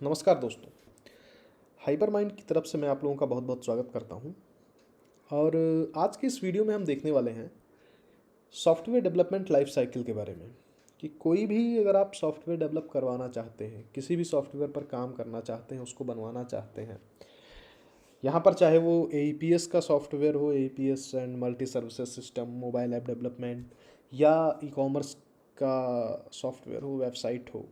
नमस्कार दोस्तों। Hyper mind की तरफ से मैं आप लोगों का बहुत बहुत स्वागत करता हूं। और आज के इस वीडियो में हम देखने वाले हैं सॉफ्टवेयर डेवलपमेंट लाइफ साइकिल के बारे में कि कोई भी अगर आप सॉफ्टवेयर डेवलप करवाना चाहते हैं, किसी भी सॉफ्टवेयर पर काम करना चाहते हैं, उसको बनवाना चाहते हैं, यहाँ पर चाहे वो AEPS का सॉफ्टवेयर हो, AEPS and multi services system, mobile app development या ई-कॉमर्स का सॉफ्टवेयर हो, वेबसाइट हो।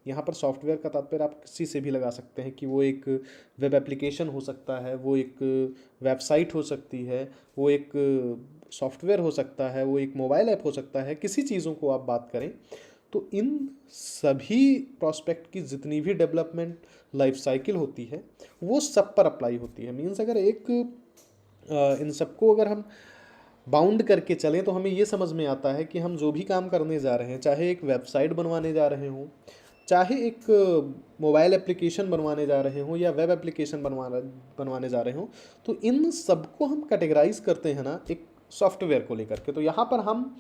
यहाँ पर सॉफ्टवेयर का तात्पर्य आप किसी से भी लगा सकते हैं कि वो एक वेब एप्लीकेशन हो सकता है, वो एक वेबसाइट हो सकती है, वो एक सॉफ्टवेयर हो सकता है, वो एक मोबाइल ऐप हो सकता है। किसी चीज़ों को आप बात करें तो इन सभी प्रोस्पेक्ट की जितनी भी डेवलपमेंट लाइफ साइकिल होती है वो सब पर अप्लाई होती है। मीन्स अगर इन सबको अगर हम बाउंड करके चलें तो हमें ये समझ में आता है कि हम जो भी काम करने जा रहे हैं, चाहे एक वेबसाइट बनवाने जा रहे हों, चाहे एक मोबाइल एप्लीकेशन बनवाने जा रहे हों या वेब एप्लीकेशन बनवाने जा रहे हों, तो इन सबको हम कैटेगराइज करते हैं ना एक सॉफ्टवेयर को लेकर के। तो यहाँ पर हम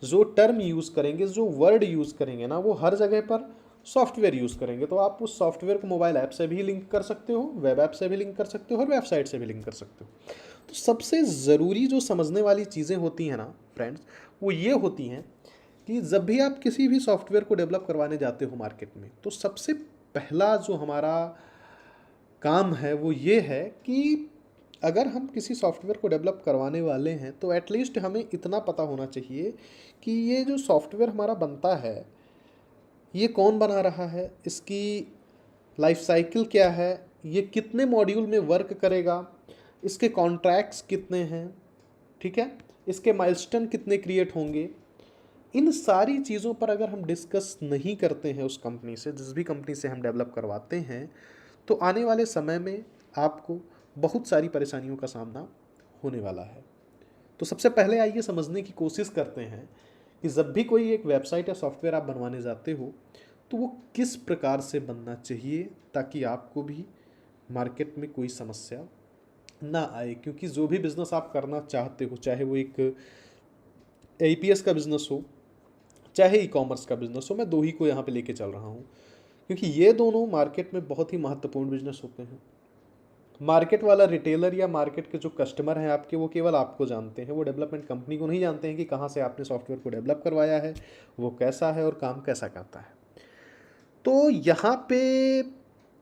जो टर्म यूज़ करेंगे, जो वर्ड यूज़ करेंगे ना, वो हर जगह पर सॉफ्टवेयर यूज़ करेंगे। तो आप उस सॉफ्टवेयर को मोबाइल ऐप से भी लिंक कर सकते हो, वेब ऐप से भी लिंक कर सकते हो और वेबसाइट से भी लिंक कर सकते हो। तो सबसे ज़रूरी जो समझने वाली चीज़ें होती हैं ना फ्रेंड्स, वो ये होती हैं कि जब भी आप किसी भी सॉफ्टवेयर को डेवलप करवाने जाते हो मार्केट में, तो सबसे पहला जो हमारा काम है वो ये है कि अगर हम किसी सॉफ्टवेयर को डेवलप करवाने वाले हैं तो एटलीस्ट हमें इतना पता होना चाहिए कि ये जो सॉफ्टवेयर हमारा बनता है, ये कौन बना रहा है, इसकी लाइफ साइकिल क्या है, ये कितने मॉड्यूल में वर्क करेगा, इसके कॉन्ट्रैक्ट्स कितने हैं, ठीक है, इसके माइलस्टोन कितने क्रिएट होंगे। इन सारी चीज़ों पर अगर हम डिस्कस नहीं करते हैं उस कंपनी से, जिस भी कंपनी से हम डेवलप करवाते हैं, तो आने वाले समय में आपको बहुत सारी परेशानियों का सामना होने वाला है। तो सबसे पहले आइए समझने की कोशिश करते हैं कि जब भी कोई एक वेबसाइट या सॉफ्टवेयर आप बनवाने जाते हो तो वो किस प्रकार से बनना चाहिए ताकि आपको भी मार्केट में कोई समस्या ना आए। क्योंकि जो भी बिज़नेस आप करना चाहते हो, चाहे वो एक APS का बिज़नेस हो, चाहे ई-कॉमर्स का बिज़नेस हो, मैं दो ही को यहाँ पे लेके चल रहा हूँ क्योंकि ये दोनों मार्केट में बहुत ही महत्वपूर्ण बिजनेस होते हैं। मार्केट वाला रिटेलर या मार्केट के जो कस्टमर हैं आपके, वो केवल आपको जानते हैं, वो डेवलपमेंट कंपनी को नहीं जानते हैं कि कहाँ से आपने सॉफ्टवेयर को डेवलप करवाया है, वो कैसा है और काम कैसा करता है। तो यहाँ पे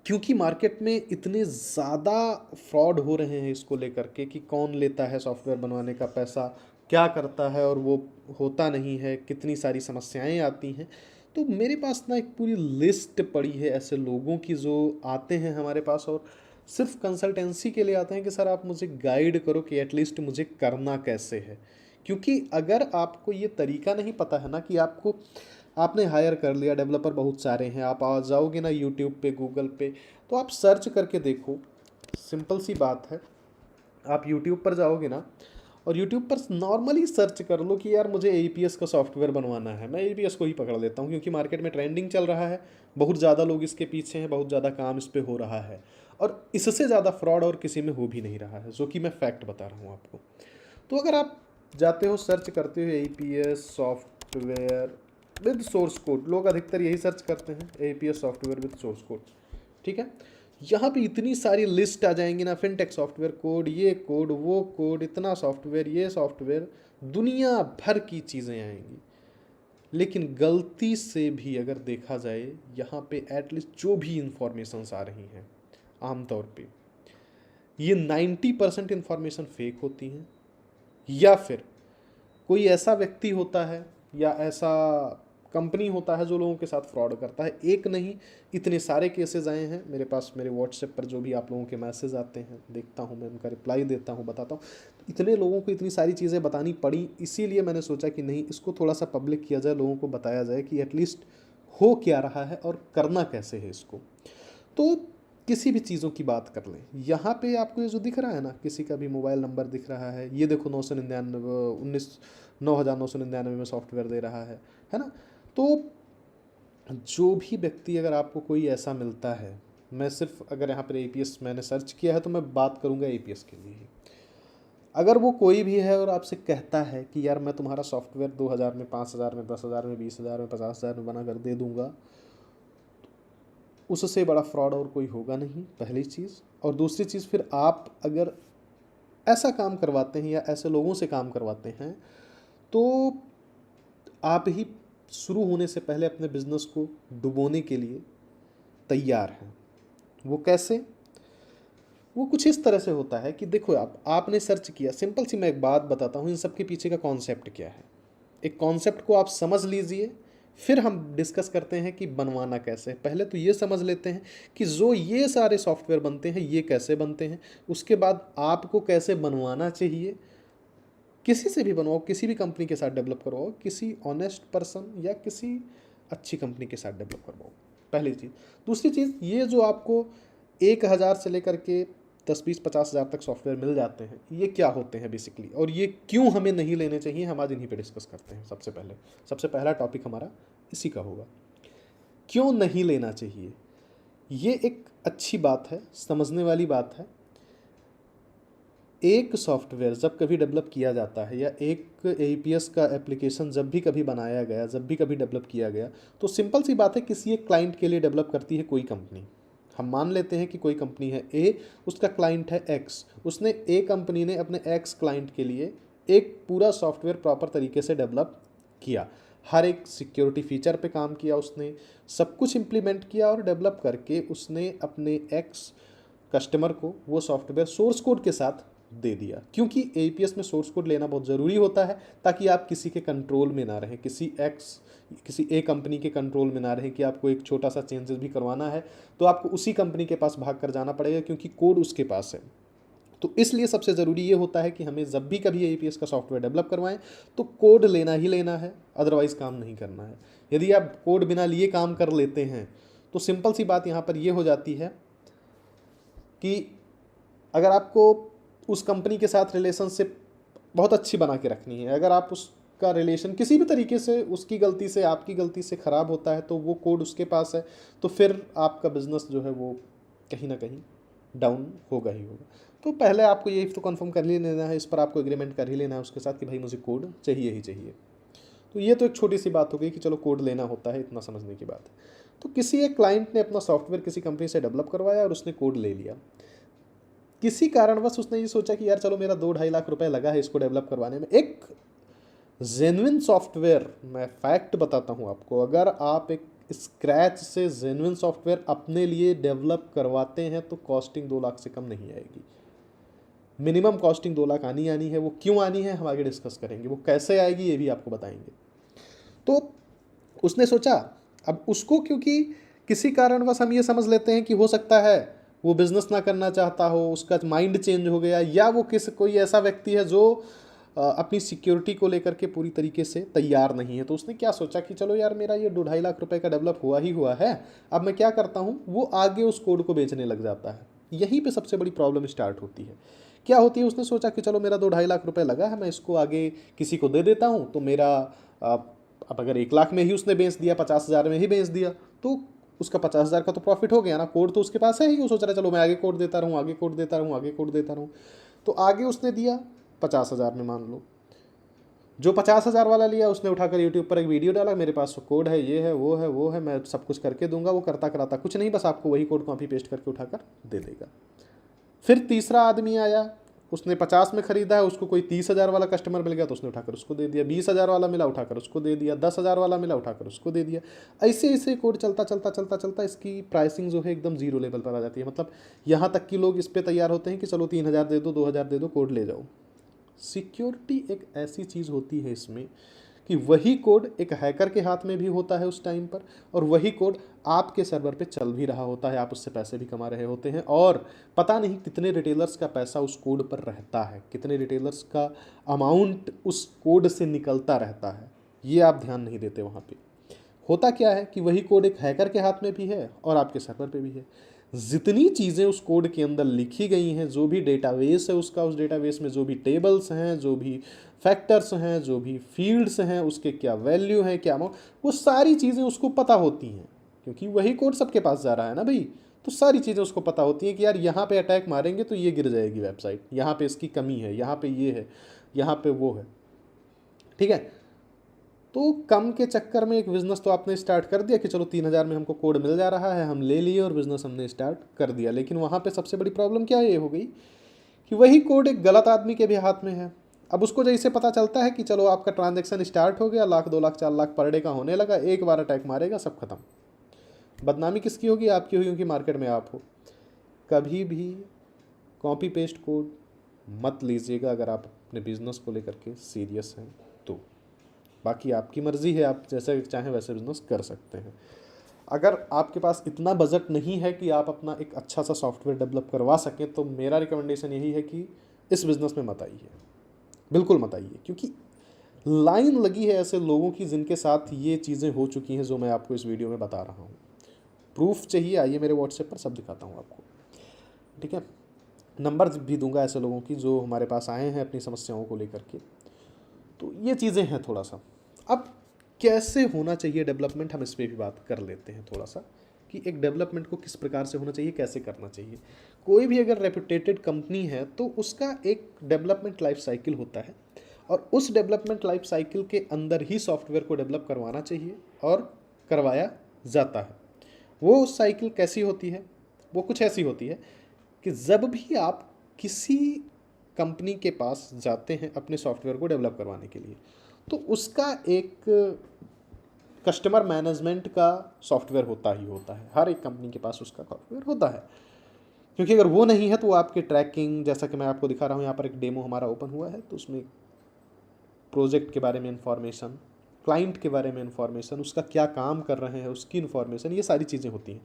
क्योंकि मार्केट में इतने ज़्यादा फ्रॉड हो रहे हैं इसको लेकर के कि कौन लेता है सॉफ्टवेयर बनवाने का पैसा, क्या करता है और वो होता नहीं है, कितनी सारी समस्याएं आती हैं। तो मेरे पास ना एक पूरी लिस्ट पड़ी है ऐसे लोगों की जो आते हैं हमारे पास और सिर्फ कंसल्टेंसी के लिए आते हैं कि सर आप मुझे गाइड करो कि एटलीस्ट मुझे करना कैसे है। क्योंकि अगर आपको ये तरीका नहीं पता है ना कि आपने हायर कर लिया, डेवलपर बहुत सारे हैं, आप आ जाओगे ना यूट्यूब पे, गूगल पे, तो आप सर्च करके देखो। सिंपल सी बात है, आप यूट्यूब पर जाओगे ना और यूट्यूब पर नॉर्मली सर्च कर लो कि यार मुझे APS का सॉफ्टवेयर बनवाना है। मैं APS को ही पकड़ लेता हूँ क्योंकि मार्केट में ट्रेंडिंग चल रहा है, बहुत ज़्यादा लोग इसके पीछे हैं, बहुत ज़्यादा काम इस पर हो रहा है और इससे ज़्यादा फ्रॉड और किसी में हो भी नहीं रहा है, जो कि मैं फैक्ट बता रहा हूँ आपको। तो अगर आप जाते हो, सर्च करते हो APS software with source code, लोग अधिकतर यही सर्च करते हैं, APS software with source code, ठीक है। यहाँ पे इतनी सारी लिस्ट आ जाएंगी ना, फिनटेक सॉफ्टवेयर कोड, ये कोड, वो कोड, इतना सॉफ्टवेयर, ये सॉफ्टवेयर, दुनिया भर की चीज़ें आएंगी। लेकिन गलती से भी अगर देखा जाए, यहाँ पे एटलीस्ट जो भी इंफॉर्मेशंस आ रही हैं आमतौर पे ये 90% इंफॉर्मेशन फेक होती हैं, या फिर कोई ऐसा व्यक्ति होता है या ऐसा कंपनी होता है जो लोगों के साथ फ्रॉड करता है। एक नहीं, इतने सारे केसेस आए हैं मेरे पास, मेरे व्हाट्सएप पर जो भी आप लोगों के मैसेज आते हैं देखता हूँ, मैं उनका रिप्लाई देता हूँ, बताता हूँ। तो इतने लोगों को इतनी सारी चीज़ें बतानी पड़ी, इसीलिए मैंने सोचा कि नहीं, इसको थोड़ा सा पब्लिक किया जाए, लोगों को बताया जाए कि एटलीस्ट हो क्या रहा है और करना कैसे है इसको। तो किसी भी चीज़ों की बात कर लें, यहाँ पे आपको ये जो दिख रहा है ना, किसी का भी मोबाइल नंबर दिख रहा है, ये देखो 9,999 में सॉफ्टवेयर दे रहा है ना। तो जो भी व्यक्ति, अगर आपको कोई ऐसा मिलता है, मैं सिर्फ अगर यहाँ पर APS मैंने सर्च किया है तो मैं बात करूँगा APS के लिए ही। अगर वो कोई भी है और आपसे कहता है कि यार मैं तुम्हारा सॉफ्टवेयर 2,000 में, 5,000 में, 10,000 में, 20,000 में, 50,000 में बना कर दे दूंगा, उससे बड़ा फ्रॉड और कोई होगा नहीं, पहली चीज़। और दूसरी चीज़, फिर आप अगर ऐसा काम करवाते हैं या ऐसे लोगों से काम करवाते हैं तो आप ही शुरू होने से पहले अपने बिजनेस को डुबोने के लिए तैयार हैं। वो कैसे? वो कुछ इस तरह से होता है कि देखो, आपने सर्च किया, सिंपल सी मैं एक बात बताता हूँ इन सब के पीछे का कॉन्सेप्ट क्या है। एक कॉन्सेप्ट को आप समझ लीजिए, फिर हम डिस्कस करते हैं कि बनवाना कैसे। पहले तो ये समझ लेते हैं कि जो ये सारे सॉफ्टवेयर बनते हैं ये कैसे बनते हैं, उसके बाद आपको कैसे बनवाना चाहिए। किसी से भी बनवाओ, किसी भी कंपनी के साथ डेवलप करवाओ, किसी ऑनेस्ट पर्सन या किसी अच्छी कंपनी के साथ डेवलप करवाओ, पहली चीज़। दूसरी चीज़, ये जो आपको 1,000 से लेकर के 10, 20, 50 हज़ार तक सॉफ्टवेयर मिल जाते हैं, ये क्या होते हैं बेसिकली, और ये क्यों हमें नहीं लेने चाहिए, हम आज इन्हीं पे डिस्कस करते हैं। सबसे पहला टॉपिक हमारा इसी का होगा, क्यों नहीं लेना चाहिए। ये एक अच्छी बात है, समझने वाली बात है। एक सॉफ्टवेयर जब कभी डेवलप किया जाता है या एक एपीएस का एप्लीकेशन जब भी कभी बनाया गया, जब भी कभी डेवलप किया गया, तो सिंपल सी बात है, किसी एक क्लाइंट के लिए डेवलप करती है कोई कंपनी। हम मान लेते हैं कि कोई कंपनी है ए, उसका क्लाइंट है एक्स। उसने ए कंपनी ने अपने एक्स क्लाइंट के लिए एक पूरा सॉफ्टवेयर प्रॉपर तरीके से डेवलप किया, हर एक सिक्योरिटी फीचर पे काम किया, उसने सब कुछ इम्प्लीमेंट किया और डेवलप करके उसने अपने एक्स कस्टमर को वो सॉफ्टवेयर सोर्स कोड के साथ दे दिया। क्योंकि एपीएस में सोर्स कोड लेना बहुत ज़रूरी होता है, ताकि आप किसी के कंट्रोल में ना रहें, किसी ए कंपनी के कंट्रोल में ना रहें कि आपको एक छोटा सा चेंजेस भी करवाना है तो आपको उसी कंपनी के पास भाग कर जाना पड़ेगा, क्योंकि कोड उसके पास है। तो इसलिए सबसे ज़रूरी ये होता है कि हमें जब भी कभी एपीएस का सॉफ्टवेयर डेवलप करवाएं तो कोड लेना ही लेना है, अदरवाइज़ काम नहीं करना है। यदि आप कोड बिना लिए काम कर लेते हैं तो सिंपल सी बात यहाँ पर ये हो जाती है कि अगर आपको उस कंपनी के साथ रिलेशनशिप बहुत अच्छी बना के रखनी है, अगर आप उसका रिलेशन किसी भी तरीके से उसकी गलती से, आपकी गलती से ख़राब होता है, तो वो कोड उसके पास है, तो फिर आपका बिज़नेस जो है वो कहीं ना कहीं डाउन होगा ही होगा। तो पहले आपको ये तो कंफर्म कर ही लेना है, इस पर आपको एग्रीमेंट कर ही लेना है उसके साथ कि भाई मुझे कोड चाहिए ही चाहिए। तो ये तो एक छोटी सी बात हो गई कि चलो कोड लेना होता है, इतना समझने की बात है। तो किसी एक क्लाइंट ने अपना सॉफ्टवेयर किसी कंपनी से डेवलप करवाया और उसने कोड ले लिया। किसी कारणवश उसने ये सोचा कि यार चलो मेरा 2-2.5 लाख रुपए लगा है इसको डेवलप करवाने में। एक जेन्युइन सॉफ्टवेयर, मैं फैक्ट बताता हूँ आपको, अगर आप एक स्क्रैच से जेन्युइन सॉफ्टवेयर अपने लिए डेवलप करवाते हैं तो कॉस्टिंग 2 लाख से कम नहीं आएगी। मिनिमम कॉस्टिंग 2 लाख आनी है। वो क्यों आनी है हम आगे डिस्कस करेंगे, वो कैसे आएगी ये भी आपको बताएंगे। तो उसने सोचा, अब उसको क्योंकि किसी कारणवश हम ये समझ लेते हैं कि हो सकता है वो बिज़नेस ना करना चाहता हो, उसका माइंड चेंज हो गया, या वो कोई ऐसा व्यक्ति है जो अपनी सिक्योरिटी को लेकर के पूरी तरीके से तैयार नहीं है। तो उसने क्या सोचा कि चलो यार मेरा ये 2-2.5 लाख रुपए का डेवलप हुआ ही हुआ है, अब मैं क्या करता हूँ, वो आगे उस कोड को बेचने लग जाता है। यहीं पे सबसे बड़ी प्रॉब्लम स्टार्ट होती है। क्या होती है, उसने सोचा कि चलो मेरा 2-2.5 लाख रुपए लगा है, मैं इसको आगे किसी को दे देता हूँ तो मेरा अब अगर 1 लाख में ही उसने बेच दिया, 50,000 में ही बेच दिया, तो उसका 50,000 का तो प्रॉफिट हो गया ना। कोड तो उसके पास है ही, वो सोच रहा है चलो मैं आगे कोड देता रहूँ, आगे कोड देता रहूँ, आगे कोड देता रहूँ। तो आगे उसने दिया 50,000 में, मान लो जो 50,000 वाला लिया उसने उठाकर यूट्यूब पर एक वीडियो डाला, मेरे पास तो कोड है, ये है, वो है, मैं सब कुछ करके दूंगा। वो करता कराता कुछ नहीं, बस आपको वही कोड कॉपी पेस्ट करके उठाकर दे देगा। फिर तीसरा आदमी आया, उसने 50 में खरीदा है, उसको कोई 30,000 वाला कस्टमर मिल गया तो उसने उठाकर उसको दे दिया। 20,000 वाला मिला, उठाकर उसको दे दिया। 10,000 वाला मिला, उठाकर उसको दे दिया। ऐसे ऐसे कोड चलता चलता चलता चलता इसकी प्राइसिंग जो है एकदम जीरो लेवल पर आ जाती है। मतलब यहाँ तक कि लोग इस पर तैयार होते हैं कि चलो 3,000 दे दो, 2,000 दे दो, कोड ले जाओ। सिक्योरिटी एक ऐसी चीज़ होती है इसमें कि वही कोड एक हैकर के हाथ में भी होता है उस टाइम पर, और वही कोड आपके सर्वर पे चल भी रहा होता है, आप उससे पैसे भी कमा रहे होते हैं, और पता नहीं कितने रिटेलर्स का पैसा उस कोड पर रहता है, कितने रिटेलर्स का अमाउंट उस कोड से निकलता रहता है, ये आप ध्यान नहीं देते। वहाँ पे होता क्या है कि वही कोड एक हैकर के हाथ में भी है और आपके सर्वर पे भी है। जितनी चीज़ें उस कोड के अंदर लिखी गई हैं, जो भी डेटाबेस है उसका, उस डेटाबेस में जो भी टेबल्स हैं, जो भी फैक्टर्स हैं, जो भी फील्ड्स हैं, उसके क्या वैल्यू है, क्या अमाउंट, वो सारी चीज़ें उसको पता होती हैं, क्योंकि वही कोड सबके पास जा रहा है ना भाई। तो सारी चीज़ें उसको पता होती हैं कि यार यहाँ पे अटैक मारेंगे तो ये गिर जाएगी वेबसाइट, यहाँ पे इसकी कमी है, यहाँ पे ये है, यहाँ पे वो है, ठीक है। तो कम के चक्कर में एक बिज़नेस तो आपने स्टार्ट कर दिया कि चलो 3,000 में हमको कोड मिल जा रहा है, हम ले लिए और बिज़नेस हमने स्टार्ट कर दिया। लेकिन वहाँ पे सबसे बड़ी प्रॉब्लम क्या ये हो गई कि वही कोड एक गलत आदमी के भी हाथ में है। अब उसको जैसे पता चलता है कि चलो आपका ट्रांजैक्शन स्टार्ट हो गया, लाख 2 लाख 4 लाख पर डे का होने लगा, एक बार अटैक मारेगा, सब खत्म। बदनामी किसकी होगी? आपकी होगी, क्योंकि मार्केट में आप हो। कभी भी कॉपी पेस्ट कोड मत लीजिएगा अगर आप अपने बिज़नेस को लेकर के सीरियस हैं तो। बाकी आपकी मर्ज़ी है, आप जैसे चाहें वैसे बिज़नेस कर सकते हैं। अगर आपके पास इतना बजट नहीं है कि आप अपना एक अच्छा सा सॉफ्टवेयर डेवलप करवा सकें, तो मेरा रिकमेंडेशन यही है कि इस बिज़नेस में मत आइए, बिल्कुल मत आइए। क्योंकि लाइन लगी है ऐसे लोगों की जिनके साथ ये चीज़ें हो चुकी हैं जो मैं आपको इस वीडियो में बता रहा हूँ। प्रूफ चाहिए, आइए मेरे व्हाट्सएप पर, सब दिखाता हूँ आपको, ठीक है। नंबर भी दूंगा ऐसे लोगों की जो हमारे पास आए हैं अपनी समस्याओं को लेकर के। तो ये चीज़ें हैं थोड़ा सा। अब कैसे होना चाहिए डेवलपमेंट, हम इस पर भी बात कर लेते हैं थोड़ा सा, कि एक डेवलपमेंट को किस प्रकार से होना चाहिए, कैसे करना चाहिए। कोई भी अगर रेपुटेटेड कंपनी है तो उसका एक डेवलपमेंट लाइफ साइकिल होता है, और उस डेवलपमेंट लाइफ साइकिल के अंदर ही सॉफ्टवेयर को डेवलप करवाना चाहिए और करवाया जाता है। वो साइकिल कैसी होती है? वो कुछ ऐसी होती है कि जब भी आप किसी कंपनी के पास जाते हैं अपने सॉफ्टवेयर को डेवलप करवाने के लिए, तो उसका एक कस्टमर मैनेजमेंट का सॉफ्टवेयर होता ही होता है। हर एक कंपनी के पास उसका सॉफ्टवेयर होता है, क्योंकि अगर वो नहीं है तो आपके ट्रैकिंग, जैसा कि मैं आपको दिखा रहा हूँ यहाँ पर एक डेमो हमारा ओपन हुआ है, तो उसमें प्रोजेक्ट के बारे में इंफॉर्मेशन, क्लाइंट के बारे में इंफॉर्मेशन, उसका क्या काम कर रहे हैं उसकी इन्फॉर्मेशन, ये सारी चीज़ें होती हैं।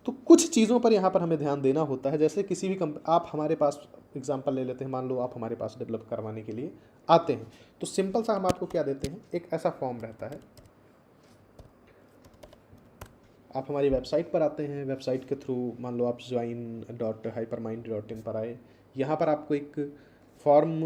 तो कुछ चीज़ों पर यहाँ पर हमें ध्यान देना होता है। जैसे किसी भी आप हमारे पास एग्जांपल ले लेते हैं, मान लो आप हमारे पास डेवलप करवाने के लिए आते हैं, तो सिंपल सा हम आपको क्या देते हैं, एक ऐसा फॉर्म रहता है। आप हमारी वेबसाइट पर आते हैं, वेबसाइट के थ्रू मान लो आप join.hypermind.in पर आए। यहाँ पर आपको एक फॉर्म,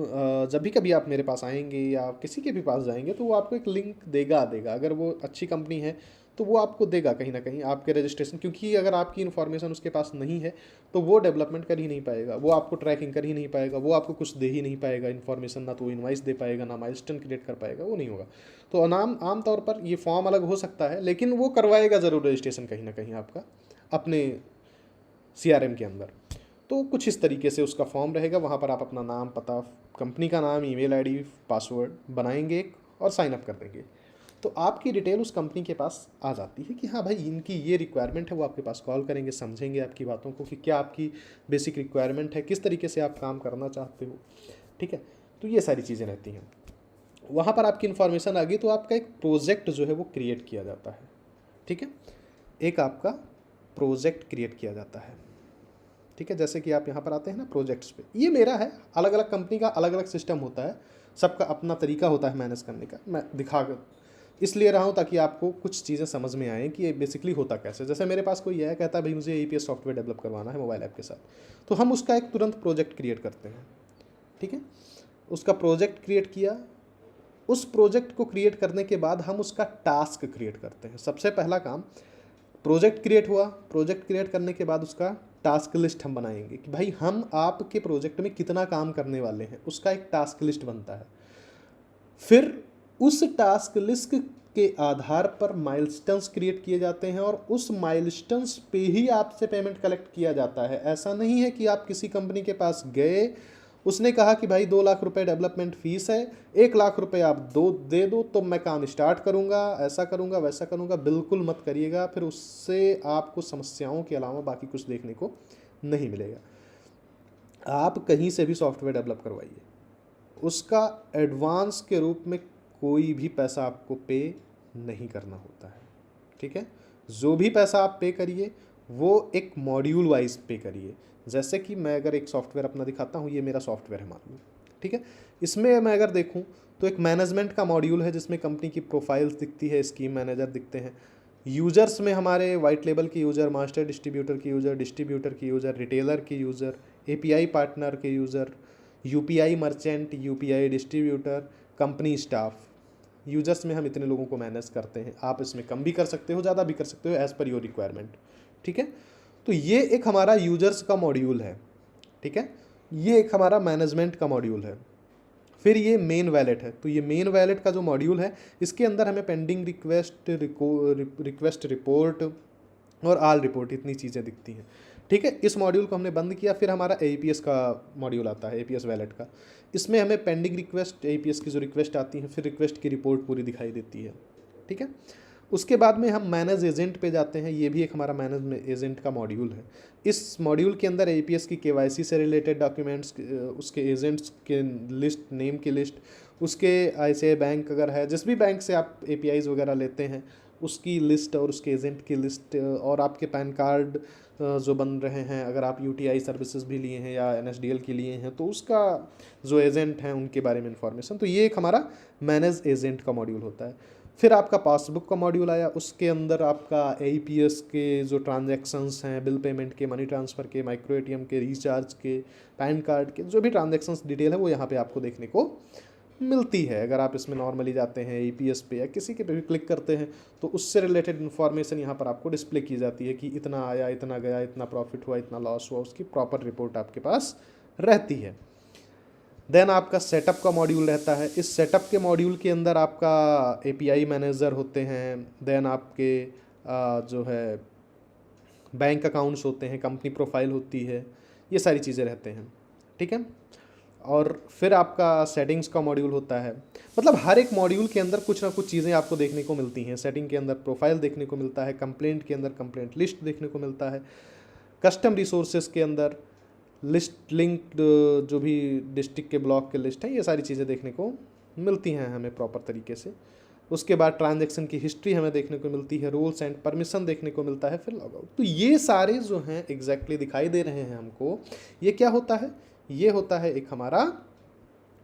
जब भी कभी आप मेरे पास आएंगे या किसी के भी पास जाएंगे तो वो आपको एक लिंक देगा। अगर वो अच्छी कंपनी है तो वो आपको देगा कहीं ना कहीं आपके रजिस्ट्रेशन, क्योंकि अगर आपकी इन्फॉर्मेशन उसके पास नहीं है तो वो डेवलपमेंट कर ही नहीं पाएगा, वो आपको ट्रैकिंग कर ही नहीं पाएगा, वो आपको कुछ दे ही नहीं पाएगा इन्फॉर्मेशन, ना तो वो इनवाइस दे पाएगा, ना माइलस्टोन क्रिएट कर पाएगा, वो नहीं होगा। तो आम तौर पर ये फॉर्म अलग हो सकता है, लेकिन वो करवाएगा ज़रूर रजिस्ट्रेशन कहीं ना कहीं आपका अपने CRM के अंदर। तो कुछ इस तरीके से उसका फॉर्म रहेगा, वहाँ पर आप अपना नाम, पता, कंपनी का नाम, ईमेल आईडी, पासवर्ड बनाएंगे और साइन अप कर देंगे। तो आपकी डिटेल उस कंपनी के पास आ जाती है कि हाँ भाई इनकी ये रिक्वायरमेंट है। वो आपके पास कॉल करेंगे, समझेंगे आपकी बातों को कि क्या आपकी बेसिक रिक्वायरमेंट है, किस तरीके से आप काम करना चाहते हो, ठीक है। तो ये सारी चीज़ें रहती हैं। वहाँ पर आपकी इन्फॉर्मेशन आ गई तो आपका एक प्रोजेक्ट जो है वो क्रिएट किया जाता है, ठीक है। एक आपका प्रोजेक्ट क्रिएट किया जाता है, ठीक है। जैसे कि आप यहाँ पर आते हैं ना प्रोजेक्ट्स पे, ये मेरा है, अलग अलग कंपनी का अलग अलग सिस्टम होता है, सबका अपना तरीका होता है मैनेज करने का। मैं दिखा इसलिए रहा हूँ ताकि आपको कुछ चीज़ें समझ में आएँ कि ये बेसिकली होता कैसे। जैसे मेरे पास कोई है कहता है भाई मुझे APS सॉफ्टवेयर डेवलप करवाना है मोबाइल ऐप के साथ, तो हम उसका एक तुरंत प्रोजेक्ट क्रिएट करते हैं, ठीक है। उसका प्रोजेक्ट क्रिएट किया, उस प्रोजेक्ट को क्रिएट करने के बाद हम उसका टास्क क्रिएट करते हैं। सबसे पहला काम, प्रोजेक्ट क्रिएट हुआ, प्रोजेक्ट क्रिएट करने के बाद उसका टास्क लिस्ट हम बनाएंगे कि भाई हम आपके प्रोजेक्ट में कितना काम करने वाले हैं, उसका एक टास्क लिस्ट बनता है। फिर उस टास्क लिस्ट के आधार पर माइलस्टोन्स क्रिएट किए जाते हैं और उस माइलस्टोन्स पे ही आपसे पेमेंट कलेक्ट किया जाता है। ऐसा नहीं है कि आप किसी कंपनी के पास गए, उसने कहा कि भाई 2 लाख रुपए डेवलपमेंट फीस है, 1 लाख रुपए आप दे दो तो मैं काम स्टार्ट करूंगा, ऐसा करूंगा वैसा करूंगा। बिल्कुल मत करिएगा, फिर उससे आपको समस्याओं के अलावा बाकी कुछ देखने को नहीं मिलेगा। आप कहीं से भी सॉफ्टवेयर डेवलप करवाइए, उसका एडवांस के रूप में कोई भी पैसा आपको पे नहीं करना होता है, ठीक है। जो भी पैसा आप पे करिए वो एक मॉड्यूल वाइज पे करिए। जैसे कि मैं अगर एक सॉफ्टवेयर अपना दिखाता हूँ, ये मेरा सॉफ्टवेयर है मान लो, ठीक है। इसमें मैं अगर देखूँ तो एक मैनेजमेंट का मॉड्यूल है जिसमें कंपनी की प्रोफाइल्स दिखती है, स्कीम मैनेजर दिखते हैं, यूजर्स में हमारे वाइट लेबल के यूज़र, मास्टर डिस्ट्रीब्यूटर के यूज़र, डिस्ट्रीब्यूटर के यूज़र, रिटेलर के यूज़र, API पार्टनर के user, UPI merchant, UPI distributor, company staff. Users में हम इतने लोगों को मैनेज करते हैं। आप इसमें कम भी कर सकते हो, ज़्यादा भी कर सकते हो, एज़ पर योर रिक्वायरमेंट, ठीक है। तो ये एक हमारा यूजर्स का मॉड्यूल है, ठीक है। ये एक हमारा मैनेजमेंट का मॉड्यूल है। फिर ये मेन वैलेट है, तो ये मेन वैलेट का जो मॉड्यूल है इसके अंदर हमें पेंडिंग रिक्वेस्ट रिपोर्ट और ऑल रिपोर्ट इतनी चीज़ें दिखती हैं। ठीक है, इस मॉड्यूल को हमने बंद किया। फिर हमारा एपीएस का मॉड्यूल आता है, एपीएस वैलेट का। इसमें हमें पेंडिंग रिक्वेस्ट, एपीएस की जो रिक्वेस्ट आती है, फिर रिक्वेस्ट की रिपोर्ट पूरी दिखाई देती है। ठीक है, उसके बाद में हम मैनेज एजेंट पे जाते हैं। ये भी एक हमारा मैनेज एजेंट का मॉड्यूल है। इस मॉड्यूल के अंदर एपीएस की केवाईसी से रिलेटेड डॉक्यूमेंट्स, उसके एजेंट्स के लिस्ट, नेम की लिस्ट, उसके ऐसे बैंक अगर है, जिस भी बैंक से आप एपीआईज वगैरह लेते हैं उसकी लिस्ट और उसके एजेंट की लिस्ट, और आपके पैन कार्ड जो बन रहे हैं, अगर आप यूटीआई सर्विसेज भी लिए हैं या एनएसडीएल की लिए हैं तो उसका जो एजेंट हैं उनके बारे में इंफॉर्मेशन। तो ये एक हमारा मैनेज एजेंट का मॉड्यूल होता है। फिर आपका पासबुक का मॉड्यूल आया, उसके अंदर आपका एईपीएस के जो ट्रांजैक्शंस हैं, बिल पेमेंट के, मनी ट्रांसफ़र के, माइक्रो एटीएम के, रिचार्ज के, पैन कार्ड के, जो भी ट्रांजैक्शंस डिटेल है वो यहाँ पे आपको देखने को मिलती है। अगर आप इसमें नॉर्मली जाते हैं एईपीएस पे या किसी के पे भी क्लिक करते हैं तो उससे रिलेटेड इन्फॉर्मेशन यहाँ पर आपको डिस्प्ले की जाती है कि इतना आया, इतना गया, इतना प्रॉफिट हुआ, इतना लॉस हुआ, उसकी प्रॉपर रिपोर्ट आपके पास रहती है। देन आपका सेटअप का मॉड्यूल रहता है। इस सेटअप के मॉड्यूल के अंदर आपका एपीआई मैनेजर होते हैं, देन आपके जो है बैंक अकाउंट्स होते हैं, कंपनी प्रोफाइल होती है, ये सारी चीज़ें रहते हैं। ठीक है, और फिर आपका सेटिंग्स का मॉड्यूल होता है। मतलब हर एक मॉड्यूल के अंदर कुछ ना कुछ चीज़ें आपको देखने को मिलती हैं। सेटिंग के अंदर प्रोफाइल देखने को मिलता है, कंप्लेंट के अंदर कंप्लेंट लिस्ट देखने को मिलता है, कस्टम रिसोर्सेज के अंदर लिस्ट लिंक्ड जो भी डिस्ट्रिक्ट के ब्लॉक के लिस्ट हैं, ये सारी चीज़ें देखने को मिलती हैं हमें प्रॉपर तरीके से। उसके बाद ट्रांजैक्शन की हिस्ट्री हमें देखने को मिलती है, रोल्स एंड परमिशन देखने को मिलता है, फिर लॉगआउट। तो ये सारे जो हैं एग्जैक्टली दिखाई दे रहे हैं हमको। ये क्या होता है? ये होता है एक हमारा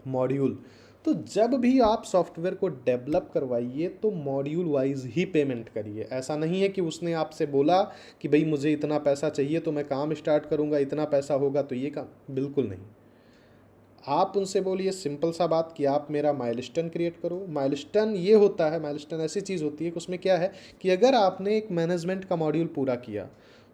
मॉड्यूल। तो जब भी आप सॉफ्टवेयर को डेवलप करवाइए तो मॉड्यूल वाइज ही पेमेंट करिए। ऐसा नहीं है कि उसने आपसे बोला कि भाई मुझे इतना पैसा चाहिए तो मैं काम स्टार्ट करूंगा, इतना पैसा होगा तो ये काम, बिल्कुल नहीं। आप उनसे बोलिए सिंपल सा बात कि आप मेरा माइलस्टोन क्रिएट करो। माइलस्टोन ये होता है, माइलस्टोन ऐसी चीज़ होती है कि उसमें क्या है कि अगर आपने एक मैनेजमेंट का मॉड्यूल पूरा किया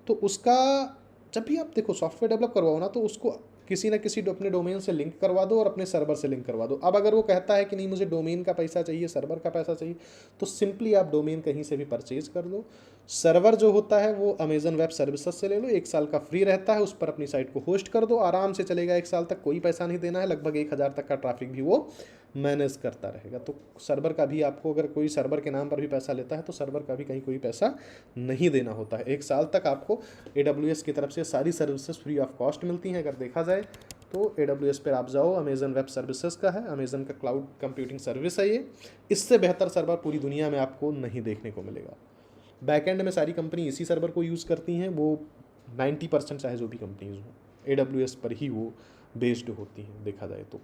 तो उसका, जब भी आप देखो सॉफ्टवेयर डेवलप करवाओ ना, तो उसको किसी ना किसी अपने डोमेन से लिंक करवा दो और अपने सर्वर से लिंक करवा दो। अब अगर वो कहता है कि नहीं मुझे डोमेन का पैसा चाहिए, सर्वर का पैसा चाहिए, तो सिंपली आप डोमेन कहीं से भी परचेज कर दो। सर्वर जो होता है वो अमेजन वेब सर्विसेज से ले लो, 1 साल का फ्री रहता है, उस पर अपनी साइट को होस्ट कर दो, आराम से चलेगा 1 साल तक, कोई पैसा नहीं देना है। लगभग 1000 तक का ट्रैफिक भी वो मैनेज करता रहेगा। तो सर्वर का भी आपको, अगर कोई सर्वर के नाम पर भी पैसा लेता है तो सर्वर का भी कहीं कोई पैसा नहीं देना होता है। 1 साल तक आपको AWS की तरफ से सारी सर्विसेज फ्री ऑफ कॉस्ट मिलती हैं। अगर देखा जाए तो AWS पर आप जाओ, अमेजन वेब सर्विसेज का है, अमेजन का क्लाउड कंप्यूटिंग सर्विस है ये। इससे बेहतर सर्वर पूरी दुनिया में आपको नहीं देखने को मिलेगा। बैकएंड में सारी कंपनी इसी सर्वर को यूज़ करती हैं, वो 90% चाहे जो भी कंपनीज हों AWS पर ही वो बेस्ड होती हैं देखा जाए तो।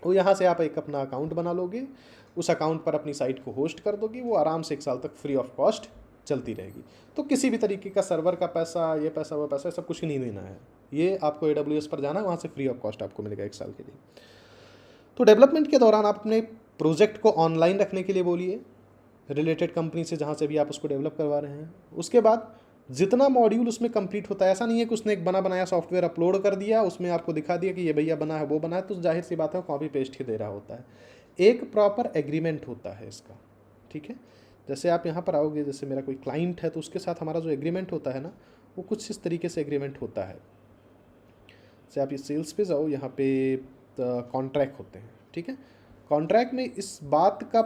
वो यहाँ से आप एक अपना अकाउंट बना लोगे, उस अकाउंट पर अपनी साइट को होस्ट कर दोगे, वो आराम से 1 साल तक फ्री ऑफ कॉस्ट चलती रहेगी। तो किसी भी तरीके का सर्वर का पैसा, ये पैसा, वो पैसा, सब कुछ नहीं देना है। ये आपको AWS पर जाना है, वहाँ से फ्री ऑफ कॉस्ट आपको मिलेगा 1 साल के लिए। तो डेवलपमेंट के दौरान आप अपने प्रोजेक्ट को ऑनलाइन रखने के लिए बोलिए रिलेटेड कंपनी से, जहाँ से भी आप उसको डेवलप करवा रहे हैं। उसके बाद जितना मॉड्यूल उसमें कंप्लीट होता है, ऐसा नहीं है कि उसने एक बना बनाया सॉफ्टवेयर अपलोड कर दिया, उसमें आपको दिखा दिया कि ये भैया बना है, वो बना है, तो जाहिर सी बात है कॉपी पेस्ट ही दे रहा होता है। एक प्रॉपर एग्रीमेंट होता है इसका। ठीक है, जैसे आप यहाँ पर आओगे, जैसे मेरा कोई क्लाइंट है तो उसके साथ हमारा जो एग्रीमेंट होता है ना, वो कुछ इस तरीके से एग्रीमेंट होता है। जैसे आप ये सेल्स पे जाओ, यहाँ पे कॉन्ट्रैक्ट होते हैं। ठीक है, कॉन्ट्रैक्ट में इस बात का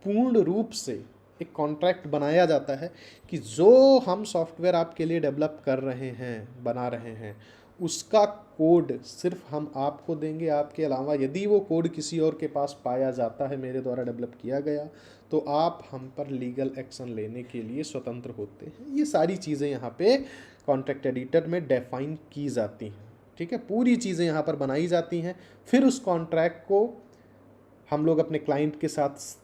पूर्ण रूप से एक कॉन्ट्रैक्ट बनाया जाता है कि जो हम सॉफ्टवेयर आपके लिए डेवलप कर रहे हैं, बना रहे हैं, उसका कोड सिर्फ हम आपको देंगे। आपके अलावा यदि वो कोड किसी और के पास पाया जाता है, मेरे द्वारा डेवलप किया गया, तो आप हम पर लीगल एक्शन लेने के लिए स्वतंत्र होते हैं। ये सारी चीज़ें यहाँ पे कॉन्ट्रैक्ट एडिटर में डिफाइन की जाती हैं। ठीक है, पूरी चीज़ें यहाँ पर बनाई जाती हैं। फिर उस कॉन्ट्रैक्ट को हम लोग अपने क्लाइंट के साथ,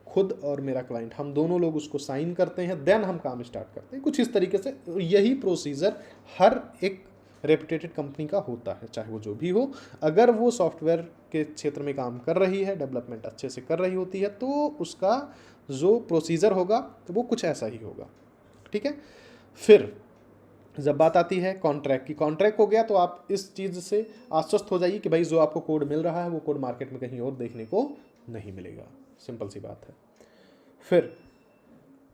खुद और मेरा क्लाइंट, हम दोनों लोग उसको साइन करते हैं, देन हम काम स्टार्ट करते हैं। कुछ इस तरीके से यही प्रोसीजर हर एक रेपुटेटेड कंपनी का होता है, चाहे वो जो भी हो। अगर वो सॉफ्टवेयर के क्षेत्र में काम कर रही है, डेवलपमेंट अच्छे से कर रही होती है, तो उसका जो प्रोसीजर होगा तो वो कुछ ऐसा ही होगा। ठीक है, फिर जब बात आती है कॉन्ट्रैक्ट की, कॉन्ट्रैक्ट हो गया तो आप इस चीज़ से आश्वस्त हो जाइए कि भाई जो आपको कोड मिल रहा है वो कोड मार्केट में कहीं और देखने को नहीं मिलेगा। सिंपल सी बात है। फिर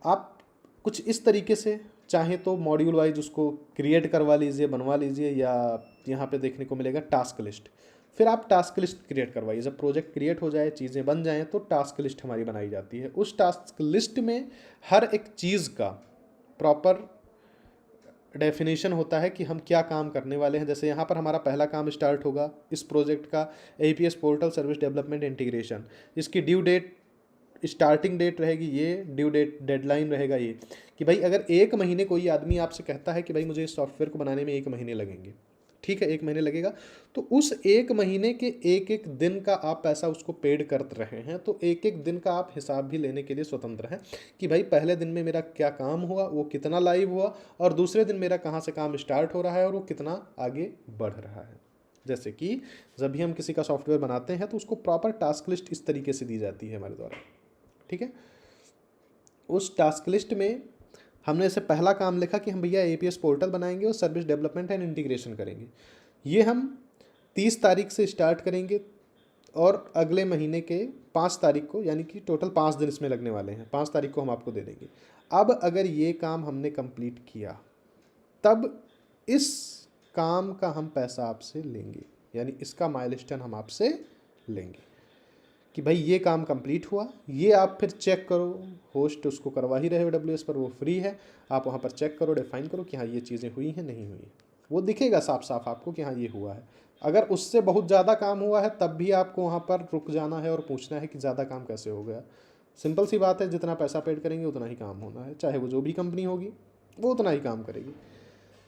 आप कुछ इस तरीके से चाहें तो मॉड्यूल वाइज उसको क्रिएट करवा लीजिए, बनवा लीजिए, या यहाँ पे देखने को मिलेगा टास्क लिस्ट। फिर आप टास्क लिस्ट क्रिएट करवाइए। जब प्रोजेक्ट क्रिएट हो जाए, चीज़ें बन जाएं, तो टास्क लिस्ट हमारी बनाई जाती है। उस टास्क लिस्ट में हर एक चीज़ का प्रॉपर डेफिनेशन होता है कि हम क्या काम करने वाले हैं। जैसे यहाँ पर हमारा पहला काम स्टार्ट होगा इस प्रोजेक्ट का, APS portal service development integration. इसकी ड्यू डेट, स्टार्टिंग डेट रहेगी ये, ड्यू डेट, डेडलाइन रहेगा ये, कि भाई अगर 1 महीने कोई आदमी आपसे कहता है कि भाई मुझे इस सॉफ्टवेयर को बनाने में 1 महीने लगेंगे, ठीक है 1 महीने लगेगा, तो उस 1 महीने के एक एक दिन का आप पैसा उसको पेड कर रहे हैं, तो एक एक दिन का आप हिसाब भी लेने के लिए स्वतंत्र हैं कि भाई पहले दिन में मेरा क्या काम हुआ, वो कितना लाइव हुआ, और दूसरे दिन मेरा कहाँ से काम स्टार्ट हो रहा है और वो कितना आगे बढ़ रहा है। जैसे कि जब भी हम किसी का सॉफ्टवेयर बनाते हैं तो उसको प्रॉपर टास्क लिस्ट इस तरीके से दी जाती है हमारे द्वारा, ठीक है। उस टास्क लिस्ट में हमने जैसे पहला काम लिखा कि हम भैया APS पोर्टल बनाएंगे और सर्विस डेवलपमेंट एंड इंटीग्रेशन करेंगे। ये हम 30 तारीख से स्टार्ट करेंगे और अगले महीने के 5 तारीख को, यानी कि टोटल 5 दिन इसमें लगने वाले हैं, 5 तारीख को हम आपको दे देंगे। अब अगर ये काम हमने कंप्लीट किया तब इस काम का हम पैसा आपसे लेंगे, यानी इसका माइलस्टोन हम आपसे लेंगे कि भाई ये काम कंप्लीट हुआ। ये आप फिर चेक करो, होस्ट उसको करवा ही रहे हो AWS पर, वो फ्री है, आप वहाँ पर चेक करो, डिफाइन करो कि हाँ ये चीज़ें हुई हैं नहीं हुई, वो दिखेगा साफ साफ आपको कि हाँ ये हुआ है। अगर उससे बहुत ज़्यादा काम हुआ है तब भी आपको वहाँ पर रुक जाना है और पूछना है कि ज़्यादा काम कैसे हो गया। सिंपल सी बात है, जितना पैसा पेड करेंगे उतना ही काम होना है, चाहे वो जो भी कंपनी होगी वो उतना ही काम करेगी।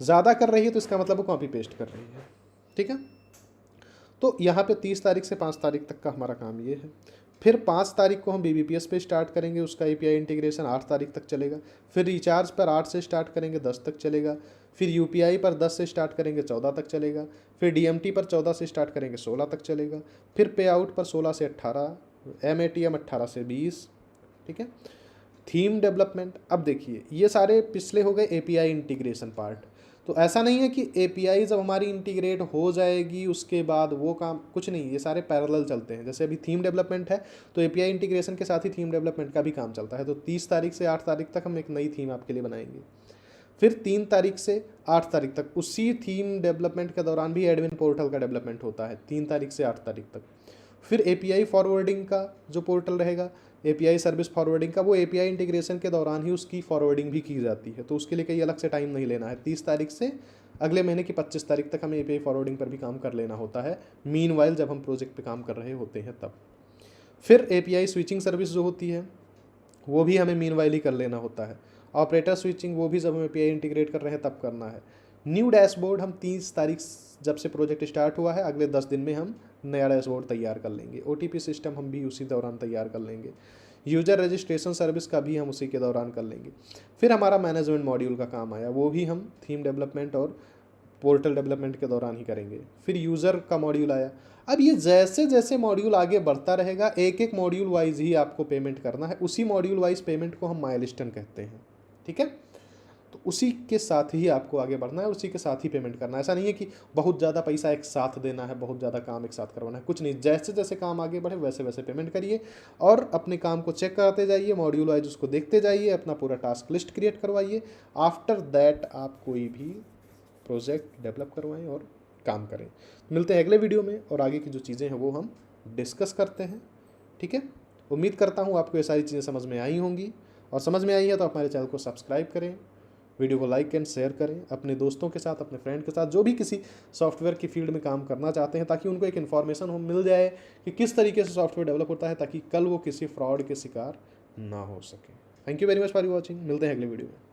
ज़्यादा कर रही है तो इसका मतलब वो कॉपी पेस्ट कर रही है, ठीक है। तो यहाँ पे 30 तारीख से 5 तारीख तक का हमारा काम ये है। फिर 5 तारीख को हम BBPS पे स्टार्ट करेंगे, उसका API इंटीग्रेशन 8 तारीख तक चलेगा। फिर रिचार्ज पर 8 से स्टार्ट करेंगे, 10 तक चलेगा। फिर UPI पर 10 से स्टार्ट करेंगे, 14 तक चलेगा। फिर DMT पर 14 से स्टार्ट करेंगे, 16 तक चलेगा। फिर पे आउट पर 16 से 18, MATM 18 से 20, ठीक है। थीम डेवलपमेंट, अब देखिए ये सारे पिछले हो गए API इंटीग्रेशन पार्ट। तो ऐसा नहीं है कि API जब हमारी इंटीग्रेट हो जाएगी उसके बाद वो काम, कुछ नहीं, ये सारे पैरेलल चलते हैं। जैसे अभी थीम डेवलपमेंट है तो API इंटीग्रेशन के साथ ही थीम डेवलपमेंट का भी काम चलता है। तो 30 तारीख से 8 तारीख तक हम एक नई थीम आपके लिए बनाएंगे। फिर 3 तारीख से 8 तारीख तक उसी थीम डेवलपमेंट के दौरान भी एडमिन पोर्टल का डेवलपमेंट होता है, 3 तारीख से 8 तारीख तक। फिर API फॉरवर्डिंग का जो पोर्टल रहेगा, API सर्विस फॉरवर्डिंग का, वो API इंटीग्रेशन के दौरान ही उसकी फॉरवर्डिंग भी की जाती है, तो उसके लिए कहीं अलग से टाइम नहीं लेना है। 30 तारीख से अगले महीने की 25 तारीख तक हमें API फॉरवर्डिंग पर भी काम कर लेना होता है, मीनवाइल जब हम प्रोजेक्ट पे काम कर रहे होते हैं तब। फिर API स्विचिंग सर्विस जो होती है वो भी हमें मीनवाइल ही कर लेना होता है। ऑपरेटर स्विचिंग वो भी जब हम API इंटीग्रेट कर रहे हैं तब करना है। न्यू डैशबोर्ड हम 30 तारीख जब से प्रोजेक्ट स्टार्ट हुआ है अगले 10 दिन में हम नया डैशबोर्ड तैयार कर लेंगे। OTP सिस्टम हम भी उसी दौरान तैयार कर लेंगे। यूज़र रजिस्ट्रेशन सर्विस का भी हम उसी के दौरान कर लेंगे। फिर हमारा मैनेजमेंट मॉड्यूल का काम आया, वो भी हम थीम डेवलपमेंट और पोर्टल डेवलपमेंट के दौरान ही करेंगे। फिर यूज़र का मॉड्यूल आया। अब ये जैसे जैसे मॉड्यूल आगे बढ़ता रहेगा, एक एक मॉड्यूल वाइज ही आपको पेमेंट करना है। उसी मॉड्यूल वाइज पेमेंट को हम माइलस्टोन कहते हैं, ठीक है। तो उसी के साथ ही आपको आगे बढ़ना है, उसी के साथ ही पेमेंट करना है। ऐसा नहीं है कि बहुत ज़्यादा पैसा एक साथ देना है, बहुत ज़्यादा काम एक साथ करवाना है, कुछ नहीं। जैसे जैसे काम आगे बढ़े वैसे वैसे पेमेंट करिए और अपने काम को चेक करते जाइए, मॉड्यूल वाइज उसको देखते जाइए, अपना पूरा टास्क लिस्ट क्रिएट करवाइए। आफ्टर दैट आप कोई भी प्रोजेक्ट डेवलप करवाएं और काम करें। मिलते हैं अगले वीडियो में और आगे की जो चीज़ें हैं वो हम डिस्कस करते हैं, ठीक है। उम्मीद करता हूँ आपको ये सारी चीज़ें समझ में आई होंगी, और समझ में आई है तो आप हमारे चैनल को सब्सक्राइब करें, वीडियो को लाइक एंड शेयर करें अपने दोस्तों के साथ, अपने फ्रेंड के साथ, जो भी किसी सॉफ्टवेयर की फील्ड में काम करना चाहते हैं, ताकि उनको एक इन्फॉर्मेशन हो मिल जाए कि किस तरीके से सॉफ्टवेयर डेवलप होता है, ताकि कल वो किसी फ्रॉड के शिकार ना हो सके। Thank you very much for watching. मिलते हैं अगले वीडियो में।